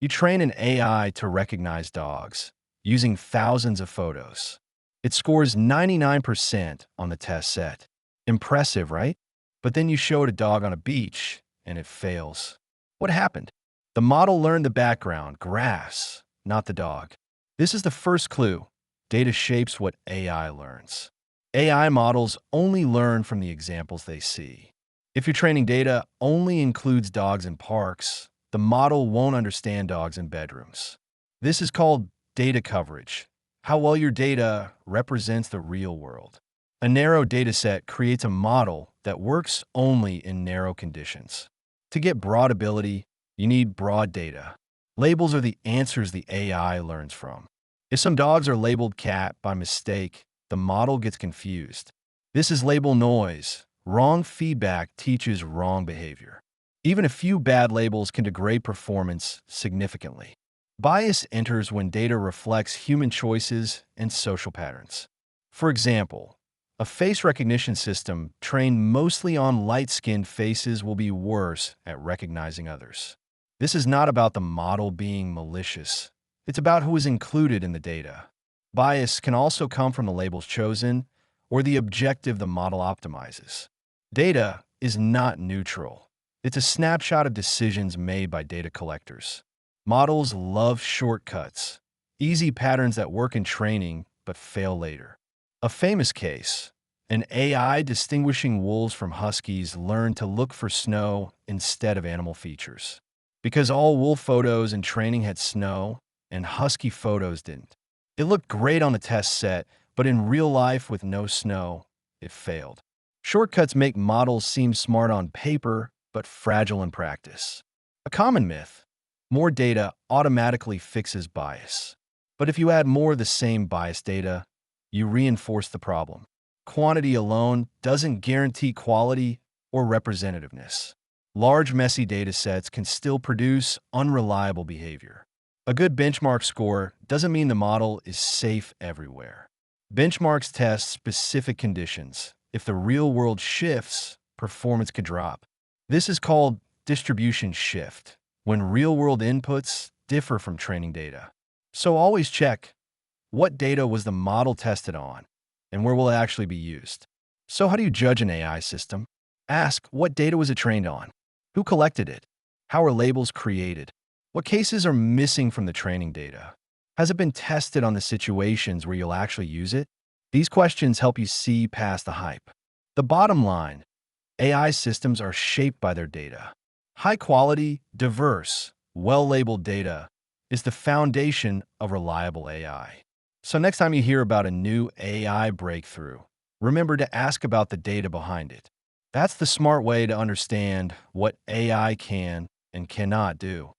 You train an AI to recognize dogs using thousands of photos. It scores 99% on the test set. Impressive, right? But then you show it a dog on a beach and it fails. What happened? The model learned the background, grass, not the dog. This is the first clue. Data shapes what AI learns. AI models only learn from the examples they see. If your training data only includes dogs in parks, the model won't understand dogs in bedrooms. This is called data coverage, how well your data represents the real world. A narrow dataset creates a model that works only in narrow conditions. To get broad ability, you need broad data. Labels are the answers the AI learns from. If some dogs are labeled cat by mistake, the model gets confused. This is label noise. Wrong feedback teaches wrong behavior. Even a few bad labels can degrade performance significantly. Bias enters when data reflects human choices and social patterns. For example, a face recognition system trained mostly on light-skinned faces will be worse at recognizing others. This is not about the model being malicious. It's about who is included in the data. Bias can also come from the labels chosen or the objective the model optimizes. Data is not neutral. It's a snapshot of decisions made by data collectors. Models love shortcuts, easy patterns that work in training but fail later. A famous case: an AI distinguishing wolves from huskies learned to look for snow instead of animal features. Because all wolf photos in training had snow and husky photos didn't. It looked great on the test set, but in real life with no snow, it failed. Shortcuts make models seem smart on paper, but fragile in practice. A common myth: more data automatically fixes bias. But if you add more of the same bias data, you reinforce the problem. Quantity alone doesn't guarantee quality or representativeness. Large, messy data sets can still produce unreliable behavior. A good benchmark score doesn't mean the model is safe everywhere. Benchmarks test specific conditions. If the real world shifts, performance could drop. This is called distribution shift, when real-world inputs differ from training data. So always check, what data was the model tested on, and where will it actually be used? So how do you judge an AI system? Ask, what data was it trained on? Who collected it? How are labels created? What cases are missing from the training data? Has it been tested on the situations where you'll actually use it? These questions help you see past the hype. The bottom line: AI systems are shaped by their data. High quality, diverse, well-labeled data is the foundation of reliable AI. So next time you hear about a new AI breakthrough, remember to ask about the data behind it. That's the smart way to understand what AI can and cannot do.